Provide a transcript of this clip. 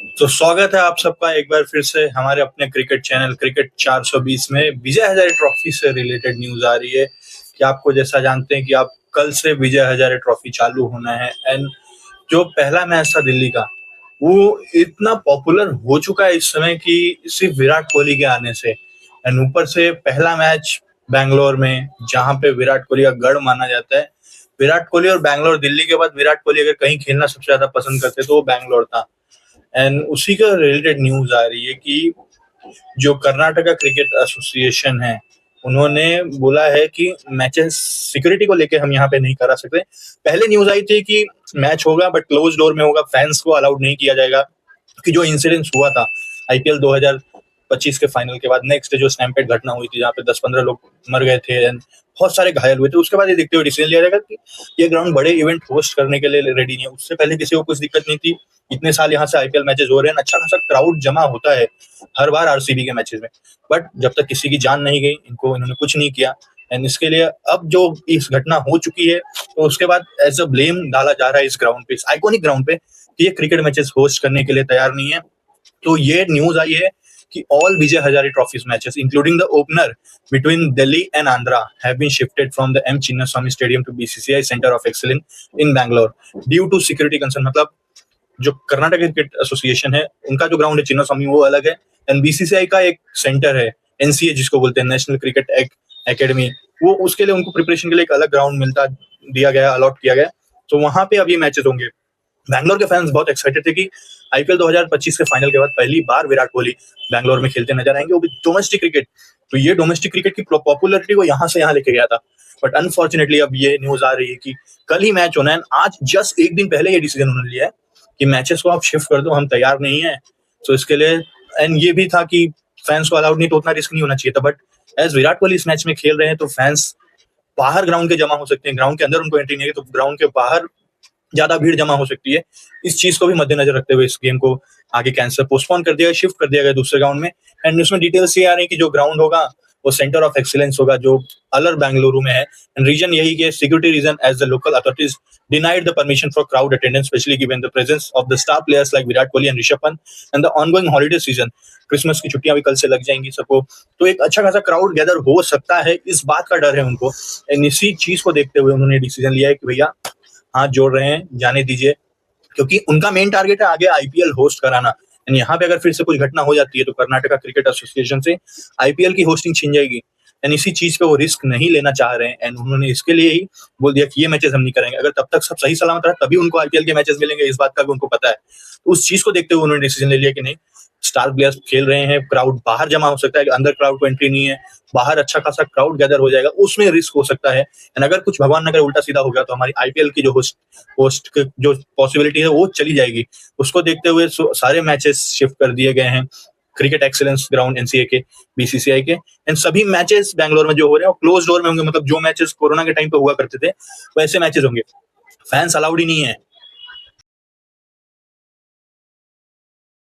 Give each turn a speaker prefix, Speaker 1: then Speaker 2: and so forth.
Speaker 1: तो स्वागत है आप सबका एक बार फिर से हमारे अपने क्रिकेट चैनल क्रिकेट 420 में। विजय हजारे ट्रॉफी से रिलेटेड न्यूज आ रही है कि आपको जैसा जानते हैं कि आप कल से विजय हजारे ट्रॉफी चालू होना है। एंड जो पहला मैच था दिल्ली का, वो इतना पॉपुलर हो चुका है इस समय कि सिर्फ विराट कोहली के आने से। एंड ऊपर से पहला मैच बैंगलोर में, जहां पे विराट कोहली का गढ़ माना जाता है। विराट कोहली और बैंगलोर, दिल्ली के बाद विराट कोहली अगर कहीं खेलना सबसे ज्यादा पसंद करते तो वो बैंगलोर था। एंड उसी का रिलेटेड न्यूज आ रही है कि जो कर्नाटका क्रिकेट एसोसिएशन है, उन्होंने बोला है कि मैचेस सिक्योरिटी को लेके हम यहाँ पे नहीं करा सकते। पहले न्यूज आई थी कि मैच होगा बट क्लोज डोर में होगा, फैंस को अलाउड नहीं किया जाएगा। कि जो इंसिडेंस हुआ था आईपीएल 2025 के फाइनल के बाद, नेक्स्ट जो स्टैम्पेड घटना हुई थी जहाँ पे 10-15 लोग मर गए थे एंड बहुत सारे घायल हुए थे, उसके बाद ये देखते हुए डिसीजन लिया जाएगा कि ये ग्राउंड बड़े इवेंट होस्ट करने के लिए रेडी नहीं है। उससे पहले किसी को कुछ दिक्कत नहीं थी। इतने साल यहाँ से आईपीएल मैचेस हो रहे हैं, अच्छा खासा क्राउड जमा होता है हर बार आरसीबी के मैचेस में। बट जब तक किसी की जान नहीं गई, इन्होंने कुछ नहीं किया। एंड इसके लिए अब जो इस घटना हो चुकी है, तो उसके बाद एज अ ब्लेम डाला जा रहा है इस ग्राउंड पे, इस आइकॉनिक ग्राउंड पे, कि ये क्रिकेट मैचेस होस्ट करने के लिए तैयार नहीं है। तो ये न्यूज आई है कि all Vijay Hazare trophies matches including the opener between Delhi and Andhra have been shifted from the M Chinnaswamy Stadium to BCCI Center of Excellence in Bangalore due to security concern। मतलब जो कर्नाटक क्रिकेट एसोसिएशन है, उनका जो ground है चिन्ना स्वामी, वो अलग है। And BCCI का एक सेंटर है, एनसीए जिसको बोलते हैं, नेशनल क्रिकेट एकेडमी, वो उसके लिए उनको प्रिपरेशन के लिए एक अलग ग्राउंड दिया गया, अलॉट किया गया। तो वहां पे अब ये मैचेस होंगे। बैंगलोर के फैंस बहुत एक्साइटेड थे कि आईपीएल 2025 के फाइनल के बाद पहली बार विराट कोहली बैंगलोर में खेलते नजर आएंगे, वो भी डोमेस्टिक क्रिकेट। तो ये डोमेस्टिक क्रिकेट की पॉपुलरिटी को यहाँ से यहाँ लेके गया था। बट अनफॉर्चुनेटली अब ये न्यूज आ रही है कि कल ही मैच होना है। आज जस्ट एक दिन पहले ये डिसीजन उन्होंने लिया है कि मैचेस को आप शिफ्ट कर दो, हम तैयार नहीं है। तो इसके लिए, एंड ये भी था कि फैंस को अलाउड नहीं, तो उतना रिस्क नहीं होना चाहिए था। बट एज विराट कोहली इस मैच में खेल रहे हैं, तो फैंस बाहर ग्राउंड के जमा हो सकते हैं, ग्राउंड के अंदर उनको एंट्री नहीं है, तो ग्राउंड के बाहर ज्यादा भीड़ जमा हो सकती है। इस चीज को भी मद्देनजर रखते हुए इस गेम को आगे कैंसिल, पोस्टपोन कर दिया गया, शिफ्ट कर दिया गया दूसरे ग्राउंड में। एंड उसमें डिटेल्स ये आ रही है कि जो ग्राउंड होगा वो सेंटर ऑफ एक्सीलेंस होगा, जो अलर बेंगलुरु में है। एंड रीजन यही कि security reason, as the local authorities denied the permission for crowd attendance, specially given the presence of the star players like Virat Kohli and Rishabh Pant and the ongoing holiday season. Christmas की छुट्टियां भी कल से लग जाएंगी सबको, तो एक अच्छा खासा क्राउड गैदर हो सकता है, इस बात का डर है उनको। एंड इसी चीज को देखते हुए उन्होंने डिसीजन लिया है कि भैया हाथ जोड़ रहे हैं, जाने दीजिए, क्योंकि उनका मेन टारगेट है आगे आईपीएल होस्ट कराना। एंड यहाँ पे अगर फिर से कुछ घटना हो जाती है तो कर्नाटका क्रिकेट एसोसिएशन से आईपीएल की होस्टिंग छीन जाएगी। एंड इसी चीज पे वो रिस्क नहीं लेना चाह रहे हैं। एंड उन्होंने इसके लिए ही बोल दिया कि ये मैचेस हम नहीं करेंगे। अगर तब तक सब सही सलामत रहा तभी उनको आईपीएल के मैचेस मिलेंगे, इस बात का भी उनको पता है। तो उस चीज को देखते हुए उन्होंने डिसीजन ले लिया कि नहीं, स्टार प्लेयर्स खेल रहे हैं, क्राउड बाहर जमा हो सकता है, अंदर क्राउड को एंट्री नहीं है, बाहर अच्छा खासा क्राउड गैदर हो जाएगा, उसमें रिस्क हो सकता है। एंड अगर कुछ भगवान अगर उल्टा सीधा हो गया तो हमारी आईपीएल की जो होस्ट जो पॉसिबिलिटी है वो चली जाएगी। उसको देखते हुए सारे मैचेस शिफ्ट कर दिए गए हैं क्रिकेट एक्सीलेंस ग्राउंड एनसीए के, बीसीसीआई के। एंड सभी मैचेस बैंगलोर में जो हो रहे हैं क्लोज डोर में होंगे, मतलब जो मैचेस कोरोना के टाइम पे हुआ करते थे वैसे मैचेस होंगे। फैंस अलाउड ही नहीं है,